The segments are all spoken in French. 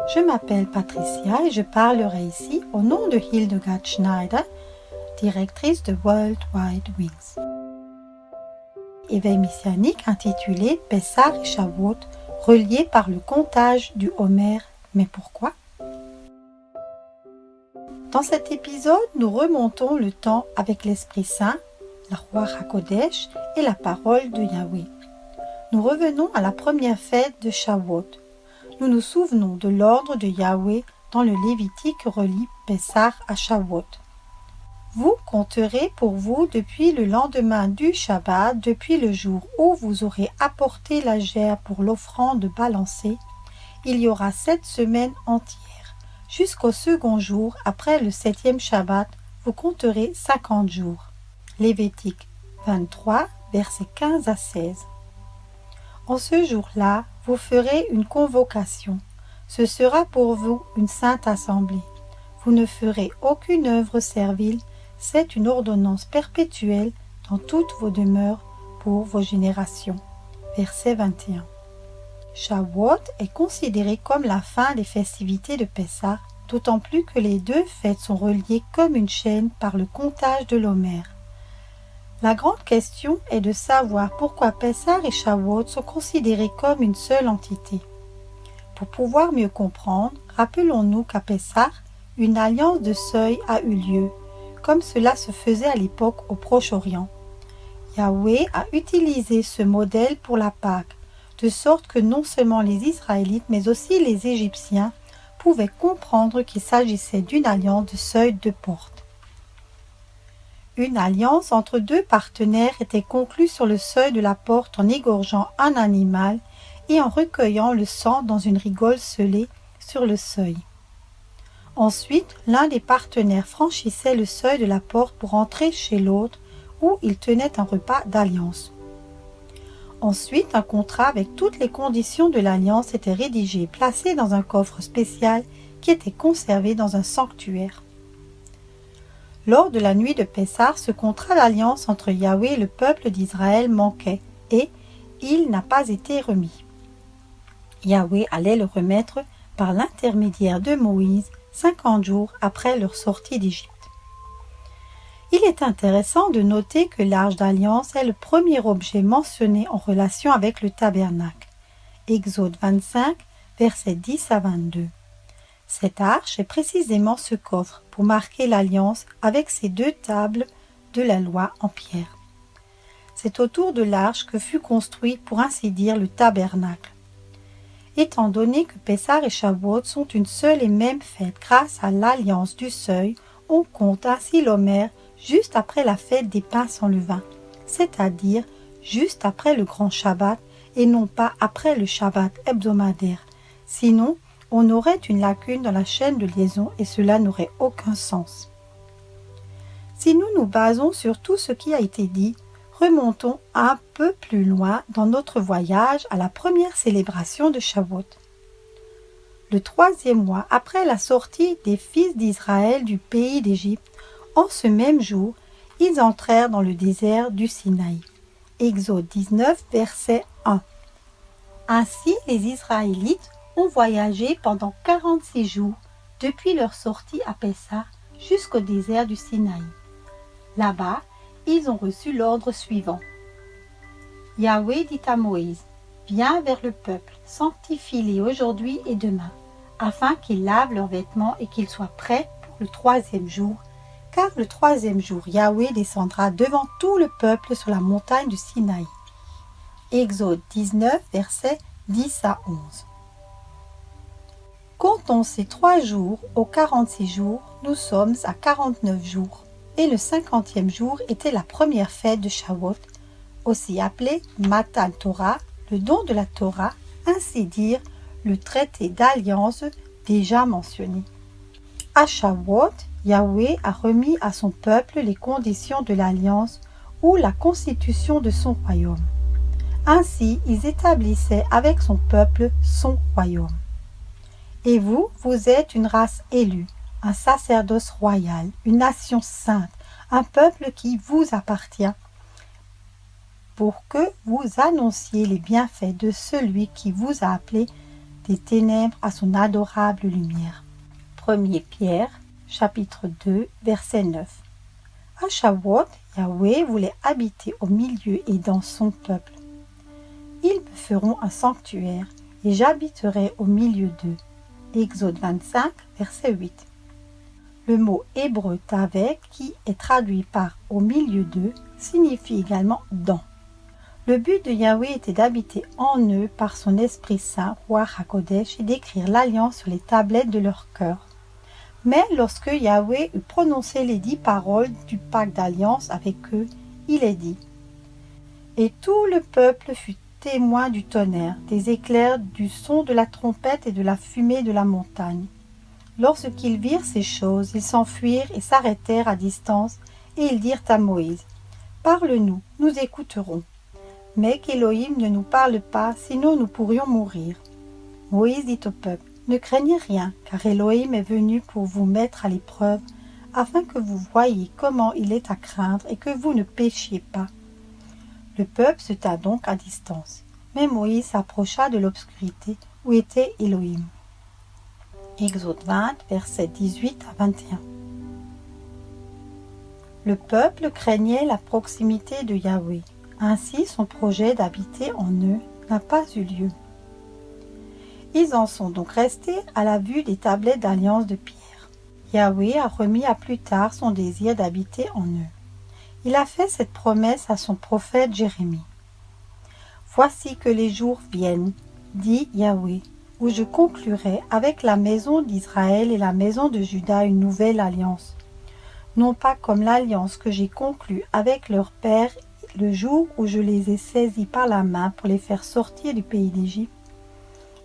Je m'appelle Patricia et je parlerai ici au nom de Hildegard Schneider, directrice de World Wide Wings. Éveil messianique intitulé Pessah et Shavuot, reliés par le comptage du Homer. Mais pourquoi? Dans cet épisode, nous remontons le temps avec l'Esprit Saint, la Roi HaKodesh et la parole de Yahweh. Nous revenons à la première fête de Shavuot. Nous nous souvenons de l'ordre de Yahweh dans le Lévitique relie Pessah à Shavuot. Vous compterez pour vous depuis le lendemain du Shabbat, depuis le jour où vous aurez apporté la gère pour l'offrande balancée. Il y aura 7 semaines entières. Jusqu'au second jour, après le 7e Shabbat, vous compterez 50 jours. Lévitique 23, versets 15 à 16. En ce jour-là, vous ferez une convocation. Ce sera pour vous une sainte assemblée. Vous ne ferez aucune œuvre servile. C'est une ordonnance perpétuelle dans toutes vos demeures pour vos générations. Verset 21. Shavuot est considéré comme la fin des festivités de Pessah, d'autant plus que les deux fêtes sont reliées comme une chaîne par le comptage de l'Homer. La grande question est de savoir pourquoi Pessah et Shavuot sont considérés comme une seule entité. Pour pouvoir mieux comprendre, rappelons-nous qu'à Pessah, une alliance de seuil a eu lieu, comme cela se faisait à l'époque au Proche-Orient. Yahweh a utilisé ce modèle pour la Pâque, de sorte que non seulement les Israélites, mais aussi les Égyptiens pouvaient comprendre qu'il s'agissait d'une alliance de seuil de porte. Une alliance entre deux partenaires était conclue sur le seuil de la porte en égorgeant un animal et en recueillant le sang dans une rigole scellée sur le seuil. Ensuite, l'un des partenaires franchissait le seuil de la porte pour entrer chez l'autre où il tenait un repas d'alliance. Ensuite, un contrat avec toutes les conditions de l'alliance était rédigé et placé dans un coffre spécial qui était conservé dans un sanctuaire. Lors de la nuit de Pessah, ce contrat d'alliance entre Yahweh et le peuple d'Israël manquait et il n'a pas été remis. Yahweh allait le remettre par l'intermédiaire de Moïse 50 jours après leur sortie d'Égypte. Il est intéressant de noter que l'arche d'alliance est le premier objet mentionné en relation avec le tabernacle. Exode 25, versets 10 à 22. Cette arche est précisément ce coffre pour marquer l'alliance avec ces 2 tables de la loi en pierre. C'est autour de l'arche que fut construit, pour ainsi dire, le tabernacle. Étant donné que Pessah et Shavuot sont une seule et même fête grâce à l'alliance du seuil, on compte ainsi l'Homer juste après la fête des pains sans levain, c'est-à-dire juste après le grand Shabbat et non pas après le Shabbat hebdomadaire. Sinon, on aurait une lacune dans la chaîne de liaison et cela n'aurait aucun sens. Si nous nous basons sur tout ce qui a été dit, remontons un peu plus loin dans notre voyage à la première célébration de Shavuot. Le 3e mois après la sortie des fils d'Israël du pays d'Égypte, en ce même jour, ils entrèrent dans le désert du Sinaï. Exode 19, verset 1. Ainsi, les Israélites ont voyagé pendant 46 jours depuis leur sortie à Pessah jusqu'au désert du Sinaï. Là-bas, ils ont reçu l'ordre suivant. Yahweh dit à Moïse, « Viens vers le peuple, sanctifie-les aujourd'hui et demain, afin qu'ils lavent leurs vêtements et qu'ils soient prêts pour le 3e jour, car le 3e jour, Yahweh descendra devant tout le peuple sur la montagne du Sinaï. » Exode 19, versets 10 à 11. Comptons ces 3 jours aux 46 jours, nous sommes à 49 jours, et le 50e jour était la première fête de Shavuot, aussi appelée Matan Torah, le don de la Torah, ainsi dire le traité d'alliance déjà mentionné. À Shavuot, Yahweh a remis à son peuple les conditions de l'alliance ou la constitution de son royaume. Ainsi, ils établissaient avec son peuple son royaume. Et vous, vous êtes une race élue, un sacerdoce royal, une nation sainte, un peuple qui vous appartient, pour que vous annonciez les bienfaits de celui qui vous a appelé des ténèbres à son adorable lumière. 1 Pierre, chapitre 2, verset 9. À Shavuot, Yahweh voulait habiter au milieu et dans son peuple. Ils me feront un sanctuaire, et j'habiterai au milieu d'eux. Exode 25, verset 8. Le mot hébreu Tavek, qui est traduit par au milieu d'eux, signifie également dans. Le but de Yahweh était d'habiter en eux par son Esprit Saint, Roi HaKodesh, et d'écrire l'alliance sur les tablettes de leur cœur. Mais lorsque Yahweh eut prononcé les 10 paroles du pacte d'alliance avec eux, il est dit « Et tout le peuple fut témoin du tonnerre, des éclairs, du son de la trompette et de la fumée de la montagne. Lorsqu'ils virent ces choses, ils s'enfuirent et s'arrêtèrent à distance, et ils dirent à Moïse « Parle-nous, nous écouterons. » Mais qu'Élohim ne nous parle pas, sinon nous pourrions mourir. Moïse dit au peuple, ne craignez rien, car Élohim est venu pour vous mettre à l'épreuve, afin que vous voyiez comment il est à craindre et que vous ne péchiez pas. Le peuple se tint donc à distance, mais Moïse s'approcha de l'obscurité où était Élohim. Exode 20, versets 18 à 21. Le peuple craignait la proximité de Yahweh. Ainsi, son projet d'habiter en eux n'a pas eu lieu. Ils en sont donc restés à la vue des tablettes d'alliance de pierre. Yahweh a remis à plus tard son désir d'habiter en eux. Il a fait cette promesse à son prophète Jérémie. « Voici que les jours viennent, dit Yahweh, où je conclurai avec la maison d'Israël et la maison de Juda une nouvelle alliance, non pas comme l'alliance que j'ai conclue avec leur père le jour où je les ai saisis par la main pour les faire sortir du pays d'Égypte.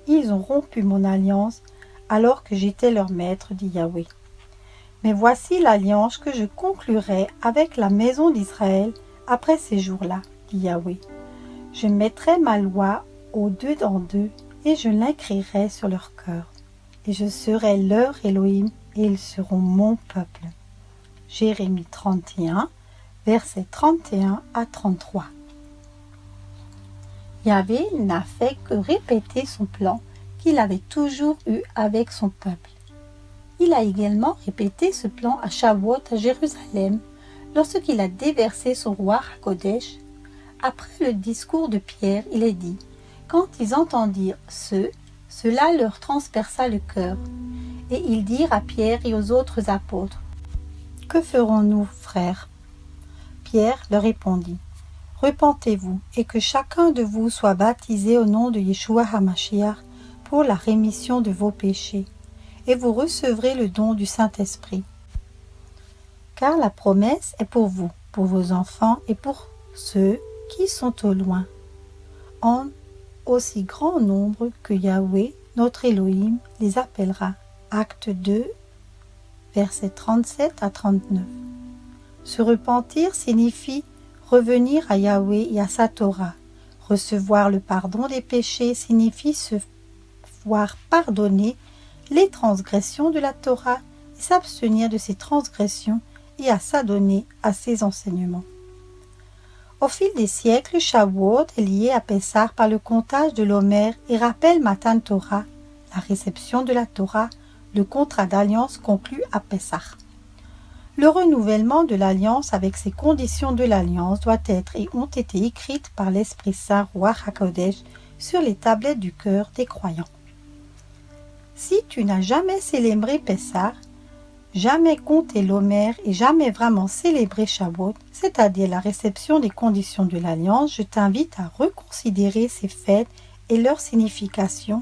Ils ont rompu mon alliance alors que j'étais leur maître, dit Yahweh. Mais voici l'alliance que je conclurai avec la maison d'Israël après ces jours-là, dit Yahweh. Je mettrai ma loi aux deux dans d'eux et je l'écrirai sur leur cœur. Et je serai leur Élohim et ils seront mon peuple. Jérémie 31, versets 31 à 33. Yahweh n'a fait que répéter son plan qu'il avait toujours eu avec son peuple. Il a également répété ce plan à Shavuot à Jérusalem lorsqu'il a déversé son roi HaKodesh. Après le discours de Pierre, il est dit « Quand ils entendirent cela leur transperça le cœur. Et ils dirent à Pierre et aux autres apôtres « Que ferons-nous, frères ?» Pierre leur répondit « Repentez-vous et que chacun de vous soit baptisé au nom de Yeshua HaMashiach pour la rémission de vos péchés, et vous recevrez le don du Saint-Esprit. Car la promesse est pour vous, pour vos enfants et pour ceux qui sont au loin, en aussi grand nombre que Yahweh, notre Élohim, les appellera. » Acte 2, versets 37 à 39. Se repentir signifie revenir à Yahweh et à sa Torah. Recevoir le pardon des péchés signifie se voir pardonner les transgressions de la Torah et s'abstenir de ces transgressions et à s'adonner à ses enseignements. Au fil des siècles, Shavuot est lié à Pessah par le comptage de l'Omer et rappelle Matan Torah, la réception de la Torah, le contrat d'alliance conclu à Pessah. Le renouvellement de l'alliance avec ses conditions de l'alliance doit être et ont été écrites par l'Esprit Saint Roi HaKodesh sur les tablettes du cœur des croyants. Si tu n'as jamais célébré Pessah, jamais compté l'Omer et jamais vraiment célébré Shavuot, c'est-à-dire la réception des conditions de l'alliance, je t'invite à reconsidérer ces fêtes et leur signification,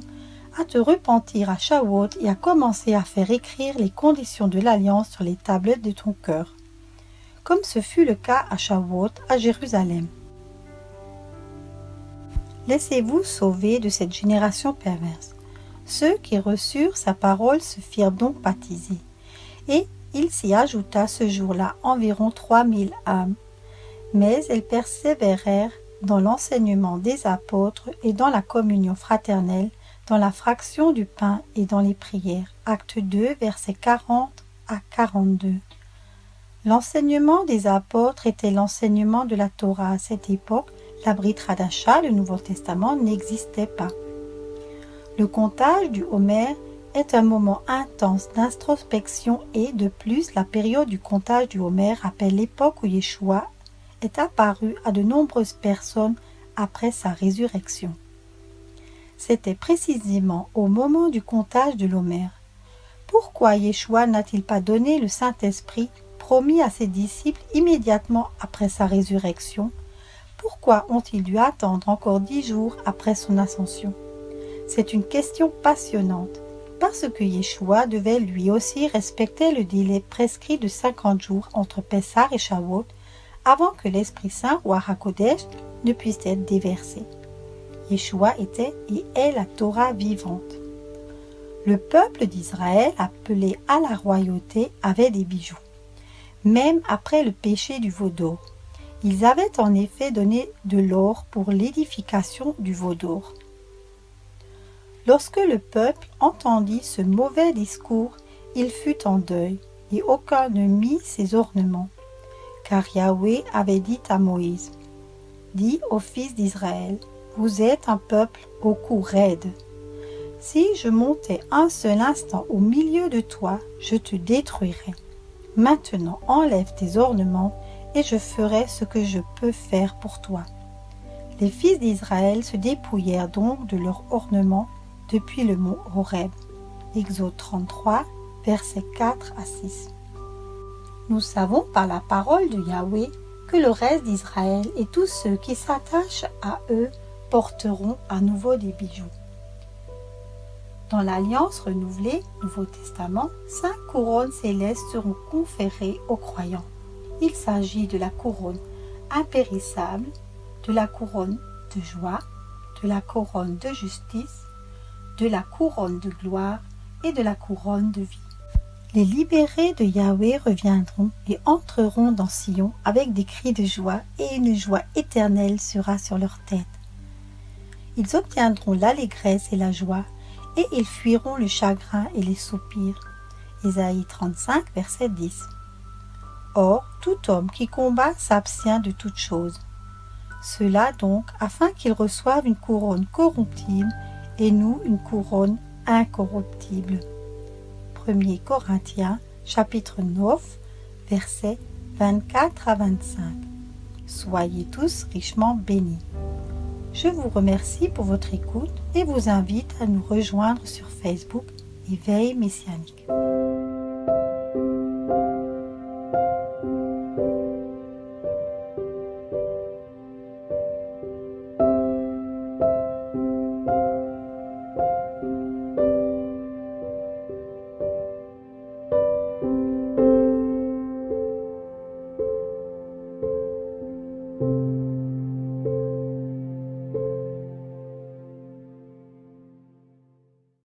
à te repentir à Shavuot et à commencer à faire écrire les conditions de l'alliance sur les tablettes de ton cœur, comme ce fut le cas à Shavuot à Jérusalem. Laissez-vous sauver de cette génération perverse. Ceux qui reçurent sa parole se firent donc baptiser, et il s'y ajouta ce jour-là environ 3000 âmes. Mais elles persévérèrent dans l'enseignement des apôtres et dans la communion fraternelle, dans la fraction du pain et dans les prières. Acte 2, versets 40 à 42. L'enseignement des apôtres était l'enseignement de la Torah. À cette époque, la Brit Hadasha, le Nouveau Testament, n'existait pas. Le comptage du Homer est un moment intense d'introspection et, de plus, la période du comptage du Homer rappelle l'époque où Yeshua est apparu à de nombreuses personnes après sa résurrection. C'était précisément au moment du comptage de l'Homer. Pourquoi Yeshua n'a-t-il pas donné le Saint-Esprit promis à ses disciples immédiatement après sa résurrection? Pourquoi ont-ils dû attendre encore 10 jours après son ascension? C'est une question passionnante, parce que Yeshua devait lui aussi respecter le délai prescrit de 50 jours entre Pessah et Shavuot avant que l'Esprit Saint ou HaKodesh ne puisse être déversé. Yeshua était et est la Torah vivante. Le peuple d'Israël, appelé à la royauté, avait des bijoux. Même après le péché du veau d'or, ils avaient en effet donné de l'or pour l'édification du veau d'or. Lorsque le peuple entendit ce mauvais discours, il fut en deuil, et aucun ne mit ses ornements. Car Yahweh avait dit à Moïse, « Dis aux fils d'Israël, vous êtes un peuple au cou raide. Si je montais un seul instant au milieu de toi, je te détruirais. Maintenant enlève tes ornements, et je ferai ce que je peux faire pour toi. » Les fils d'Israël se dépouillèrent donc de leurs ornements depuis le mont Horeb. Exode 33, versets 4 à 6. Nous savons par la parole de Yahweh que le reste d'Israël et tous ceux qui s'attachent à eux porteront à nouveau des bijoux. Dans l'Alliance renouvelée, Nouveau Testament, 5 couronnes célestes seront conférées aux croyants. Il s'agit de la couronne impérissable, de la couronne de joie, de la couronne de justice, de la couronne de gloire et de la couronne de vie. Les libérés de Yahweh reviendront et entreront dans Sion avec des cris de joie, et une joie éternelle sera sur leur tête. Ils obtiendront l'allégresse et la joie, et ils fuiront le chagrin et les soupirs. Ésaïe 35, verset 10. Or, tout homme qui combat s'abstient de toute chose. Cela donc afin qu'ils reçoivent une couronne corruptible et nous une couronne incorruptible. 1 Corinthiens, chapitre 9, versets 24 à 25. Soyez tous richement bénis. Je vous remercie pour votre écoute et vous invite à nous rejoindre sur Facebook Éveil Messianique.